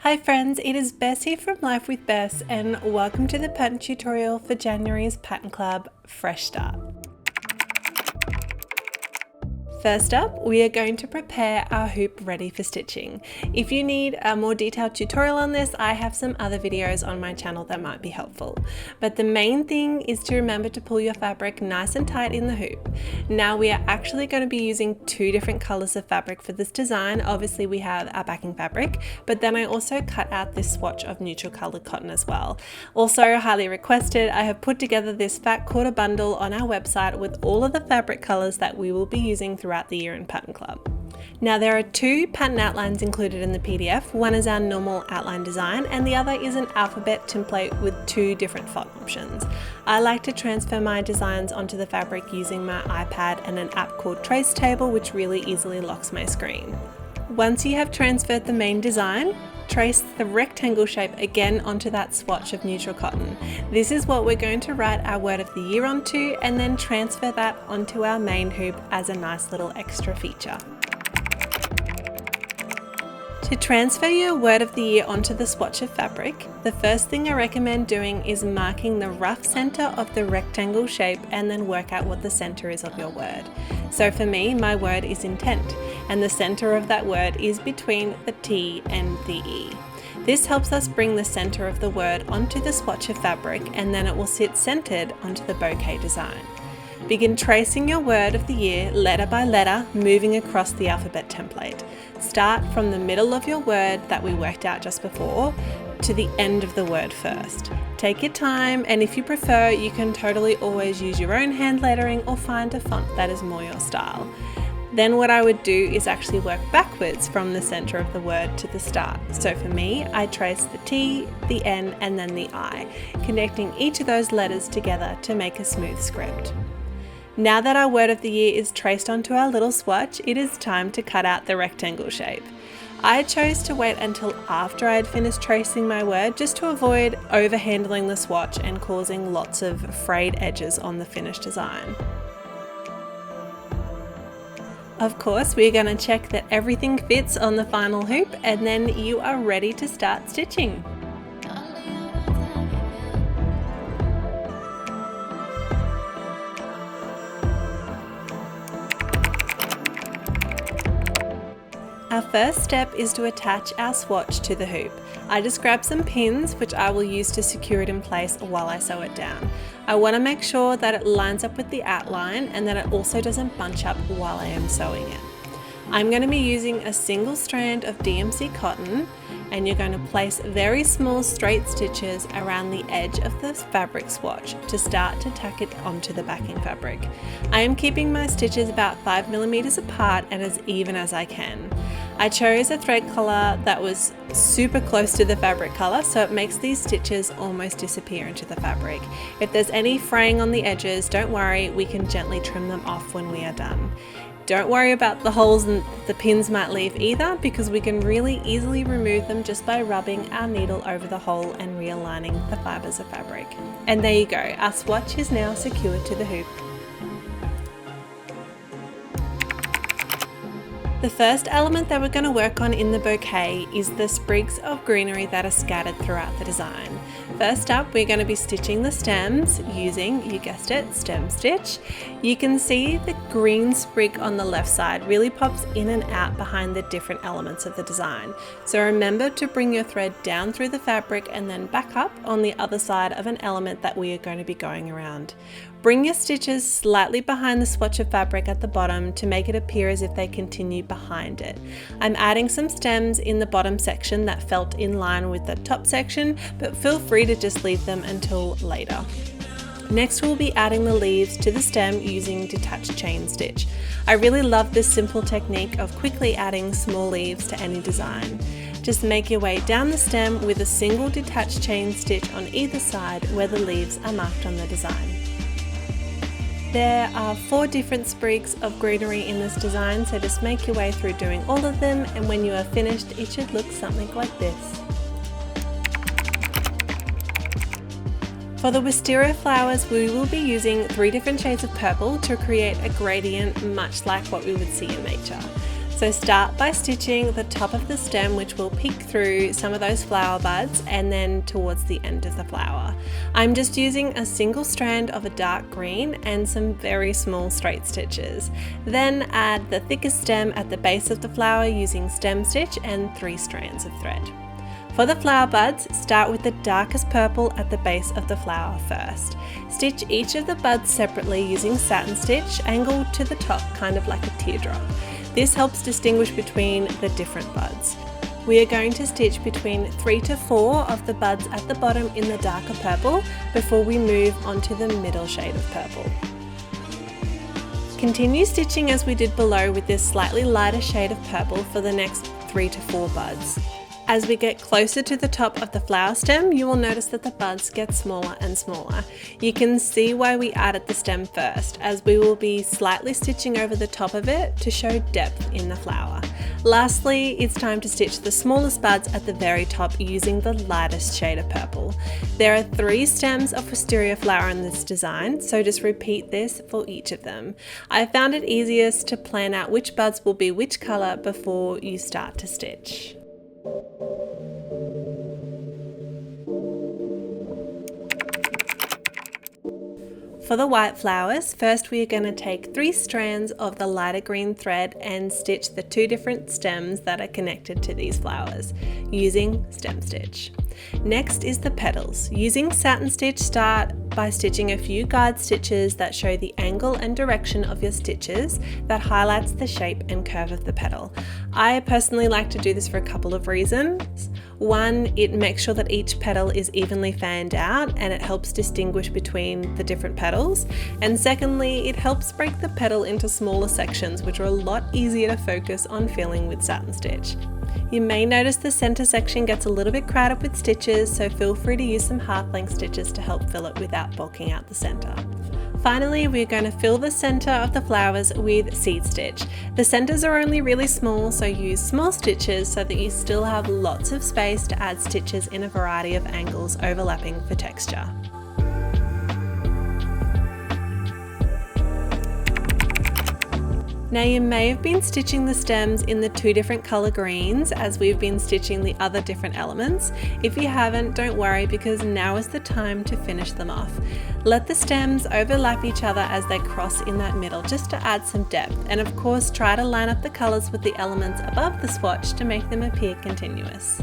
Hi friends, it is Bess here from Life with Bess and welcome to the pattern tutorial for January's Pattern Club Fresh Start. First up, we are going to prepare our hoop ready for stitching. If you need a more detailed tutorial on this, I have some other videos on my channel that might be helpful. But the main thing is to remember to pull your fabric nice and tight in the hoop. Now we are actually going to be using two different colors of fabric for this design. Obviously we have our backing fabric, but then I also cut out this swatch of neutral colored cotton as well. Also highly requested, I have put together this fat quarter bundle on our website with all of the fabric colors that we will be using throughout the year in Pattern Club. Now there are two pattern outlines included in the PDF. One is our normal outline design and the other is an alphabet template with two different font options. I like to transfer my designs onto the fabric using my iPad and an app called Trace Table, which really easily locks my screen. Once you have transferred the main design, trace the rectangle shape again onto that swatch of neutral cotton. This is what we're going to write our word of the year onto and then transfer that onto our main hoop as a nice little extra feature. To transfer your word of the year onto the swatch of fabric, the first thing I recommend doing is marking the rough center of the rectangle shape and then work out what the center is of your word. So for me, my word is intent, and the center of that word is between the T and the E. This helps us bring the center of the word onto the swatch of fabric and then it will sit centered onto the bouquet design. Begin tracing your word of the year letter by letter, moving across the alphabet template. Start from the middle of your word that we worked out just before to the end of the word first. Take your time, and if you prefer, you can totally always use your own hand lettering or find a font that is more your style. Then what I would do is actually work backwards from the center of the word to the start. So for me, I trace the T, the N, and then the I, connecting each of those letters together to make a smooth script. Now that our word of the year is traced onto our little swatch, it is time to cut out the rectangle shape. I chose to wait until after I had finished tracing my word just to avoid overhandling the swatch and causing lots of frayed edges on the finished design. Of course, we're going to check that everything fits on the final hoop and then you are ready to start stitching. Our first step is to attach our swatch to the hoop. I just grabbed some pins which I will use to secure it in place while I sew it down. I want to make sure that it lines up with the outline and that it also doesn't bunch up while I am sewing it. I'm going to be using a single strand of DMC cotton and you're going to place very small straight stitches around the edge of the fabric swatch to start to tack it onto the backing fabric. I am keeping my stitches about 5mm apart and as even as I can. I chose a thread color that was super close to the fabric color, so it makes these stitches almost disappear into the fabric. If there's any fraying on the edges, don't worry, we can gently trim them off when we are done. Don't worry about the holes and the pins might leave either, because we can really easily remove them just by rubbing our needle over the hole and realigning the fibers of fabric. And there you go, our swatch is now secured to the hoop. The first element that we're going to work on in the bouquet is the sprigs of greenery that are scattered throughout the design. First up, we're going to be stitching the stems using, you guessed it, stem stitch. You can see the green sprig on the left side really pops in and out behind the different elements of the design. So remember to bring your thread down through the fabric and then back up on the other side of an element that we are going to be going around. Bring your stitches slightly behind the swatch of fabric at the bottom to make it appear as if they continue behind it. I'm adding some stems in the bottom section that felt in line with the top section, but feel free to just leave them until later. Next we'll be adding the leaves to the stem using detached chain stitch. I really love this simple technique of quickly adding small leaves to any design. Just make your way down the stem with a single detached chain stitch on either side where the leaves are marked on the design. There are 4 different sprigs of greenery in this design, so just make your way through doing all of them, and when you are finished it should look something like this. For the Wisteria Flowers, we will be using 3 different shades of purple to create a gradient much like what we would see in nature. So start by stitching the top of the stem, which will peek through some of those flower buds, and then towards the end of the flower. I'm just using a single strand of a dark green and some very small straight stitches. Then add the thickest stem at the base of the flower using stem stitch and 3 strands of thread. For the flower buds, start with the darkest purple at the base of the flower first. Stitch each of the buds separately using satin stitch, angled to the top, kind of like a teardrop. This helps distinguish between the different buds. We are going to stitch between 3 to 4 of the buds at the bottom in the darker purple before we move on to the middle shade of purple. Continue stitching as we did below with this slightly lighter shade of purple for the next 3 to 4 buds. As we get closer to the top of the flower stem, you will notice that the buds get smaller and smaller. You can see why we added the stem first, as we will be slightly stitching over the top of it to show depth in the flower. Lastly, it's time to stitch the smallest buds at the very top using the lightest shade of purple. There are 3 stems of Wisteria flower in this design, so just repeat this for each of them. I found it easiest to plan out which buds will be which colour before you start to stitch. For the white flowers, first we are going to take 3 strands of the lighter green thread and stitch the 2 different stems that are connected to these flowers using stem stitch. Next is the petals. Using satin stitch, start by stitching a few guide stitches that show the angle and direction of your stitches that highlights the shape and curve of the petal. I personally like to do this for a couple of reasons. One, it makes sure that each petal is evenly fanned out and it helps distinguish between the different petals. And secondly, it helps break the petal into smaller sections, which are a lot easier to focus on filling with satin stitch. You may notice the center section gets a little bit crowded with stitches, so feel free to use some half-length stitches to help fill it without bulking out the center. Finally, we're going to fill the center of the flowers with seed stitch. The centers are only really small, so use small stitches so that you still have lots of space to add stitches in a variety of angles overlapping for texture. Now you may have been stitching the stems in the 2 different color greens as we've been stitching the other different elements. If you haven't, don't worry, because now is the time to finish them off. Let the stems overlap each other as they cross in that middle, just to add some depth, and of course try to line up the colors with the elements above the swatch to make them appear continuous.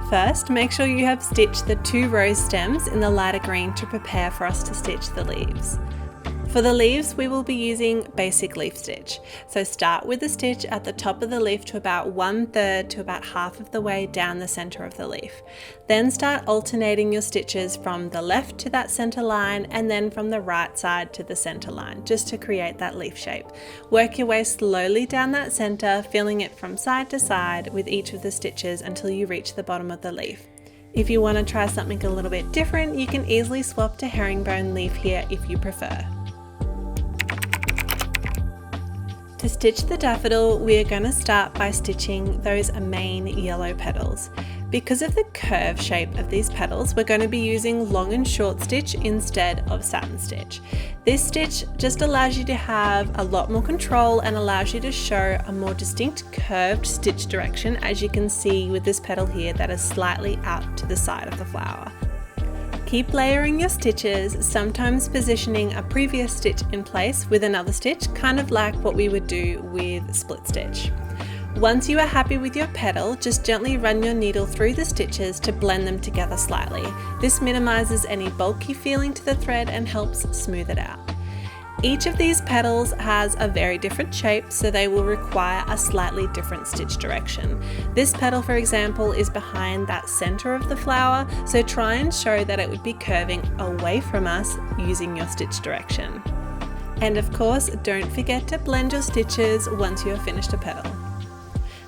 First, make sure you have stitched the 2 rose stems in the lighter green to prepare for us to stitch the leaves. For the leaves, we will be using basic leaf stitch. So start with a stitch at the top of the leaf to about 1/3 to about half of the way down the center of the leaf. Then start alternating your stitches from the left to that center line and then from the right side to the center line, just to create that leaf shape. Work your way slowly down that center, filling it from side to side with each of the stitches until you reach the bottom of the leaf. If you want to try something a little bit different, you can easily swap to herringbone leaf here if you prefer. To stitch the daffodil, we are going to start by stitching those main yellow petals. Because of the curved shape of these petals, we're going to be using long and short stitch instead of satin stitch. This stitch just allows you to have a lot more control and allows you to show a more distinct curved stitch direction, as you can see with this petal here that is slightly out to the side of the flower. Keep layering your stitches, sometimes positioning a previous stitch in place with another stitch, kind of like what we would do with split stitch. Once you are happy with your petal, just gently run your needle through the stitches to blend them together slightly. This minimizes any bulky feeling to the thread and helps smooth it out. Each of these petals has a very different shape, so they will require a slightly different stitch direction. This petal, for example, is behind that center of the flower, so try and show that it would be curving away from us using your stitch direction. And of course, don't forget to blend your stitches once you have finished a petal.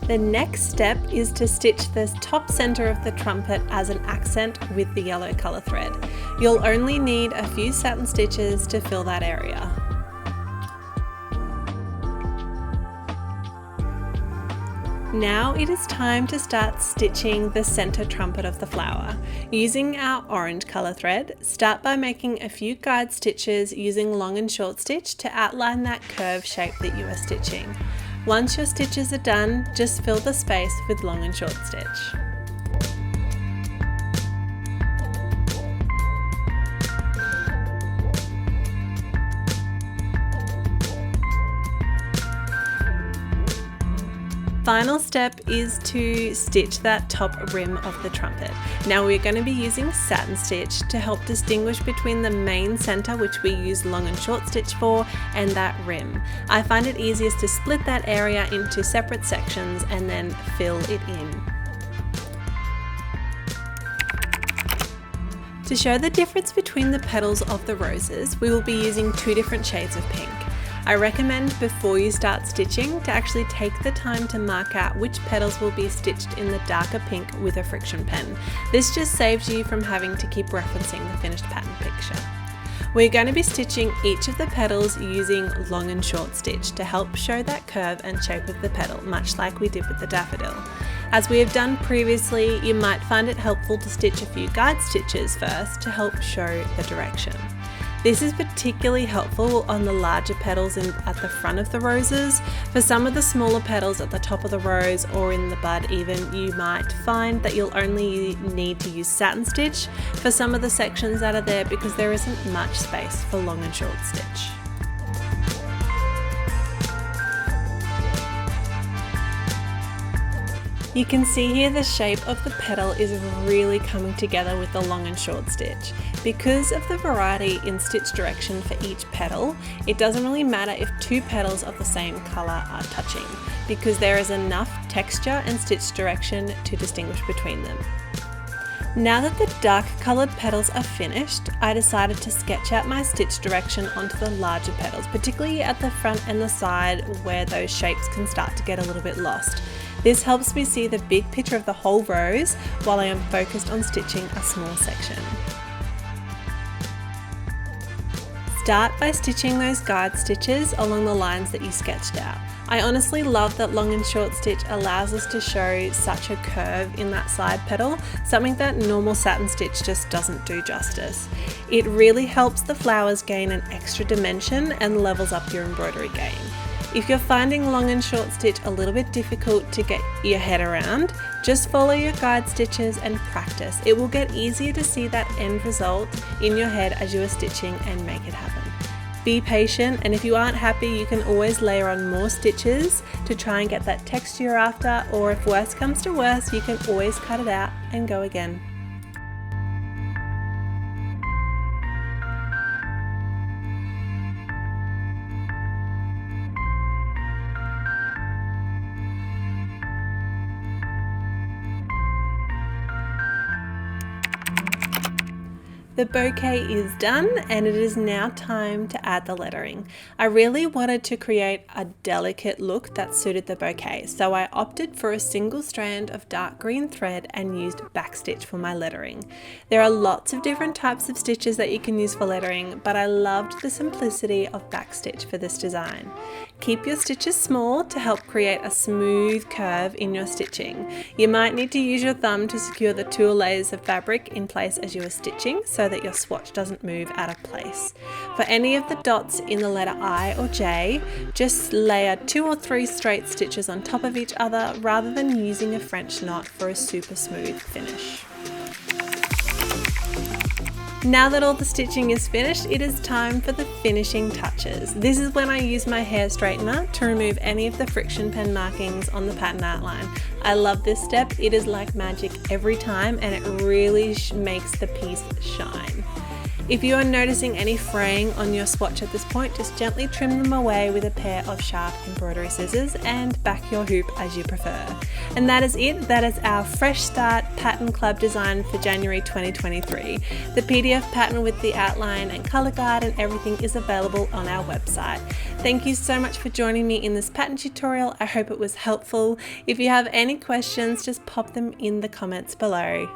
The next step is to stitch the top center of the trumpet as an accent with the yellow color thread. You'll only need a few satin stitches to fill that area. Now it is time to start stitching the center trumpet of the flower. Using our orange color thread, start by making a few guide stitches using long and short stitch to outline that curve shape that you are stitching. Once your stitches are done, just fill the space with long and short stitch. Final step is to stitch that top rim of the trumpet. Now we're going to be using satin stitch to help distinguish between the main center, which we use long and short stitch for, and that rim. I find it easiest to split that area into separate sections and then fill it in. To show the difference between the petals of the roses, we will be using two different shades of pink. I recommend before you start stitching to actually take the time to mark out which petals will be stitched in the darker pink with a friction pen. This just saves you from having to keep referencing the finished pattern picture. We're going to be stitching each of the petals using long and short stitch to help show that curve and shape of the petal, much like we did with the daffodil. As we have done previously, you might find it helpful to stitch a few guide stitches first to help show the direction. This is particularly helpful on the larger petals at the front of the roses. For some of the smaller petals at the top of the rose or in the bud even, you might find that you'll only need to use satin stitch for some of the sections that are there because there isn't much space for long and short stitch. You can see here the shape of the petal is really coming together with the long and short stitch. Because of the variety in stitch direction for each petal, it doesn't really matter if two petals of the same colour are touching, because there is enough texture and stitch direction to distinguish between them. Now that the dark coloured petals are finished, I decided to sketch out my stitch direction onto the larger petals, particularly at the front and the side where those shapes can start to get a little bit lost. This helps me see the big picture of the whole rose while I am focused on stitching a small section. Start by stitching those guide stitches along the lines that you sketched out. I honestly love that long and short stitch allows us to show such a curve in that side petal, something that normal satin stitch just doesn't do justice. It really helps the flowers gain an extra dimension and levels up your embroidery game. If you're finding long and short stitch a little bit difficult to get your head around, just follow your guide stitches and practice. It will get easier to see that end result in your head as you are stitching and make it happen. Be patient, and if you aren't happy, you can always layer on more stitches to try and get that texture you're after, or if worse comes to worse, you can always cut it out and go again. The bouquet is done and it is now time to add the lettering. I really wanted to create a delicate look that suited the bouquet, so I opted for a single strand of dark green thread and used backstitch for my lettering. There are lots of different types of stitches that you can use for lettering, but I loved the simplicity of backstitch for this design. Keep your stitches small to help create a smooth curve in your stitching. You might need to use your thumb to secure the 2 layers of fabric in place as you are stitching, so that your swatch doesn't move out of place. For any of the dots in the letter I or J, just layer 2 or 3 straight stitches on top of each other rather than using a French knot for a super smooth finish. Now that all the stitching is finished, it is time for the finishing touches. This is when I use my hair straightener to remove any of the friction pen markings on the pattern outline. I love this step. It is like magic every time and it really makes the piece shine. If you are noticing any fraying on your swatch at this point, just gently trim them away with a pair of sharp embroidery scissors and back your hoop as you prefer. And that is it. That is our Fresh Start Pattern Club design for January 2023. The PDF pattern with the outline and colour guide and everything is available on our website. Thank you so much for joining me in this pattern tutorial. I hope it was helpful. If you have any questions, just pop them in the comments below.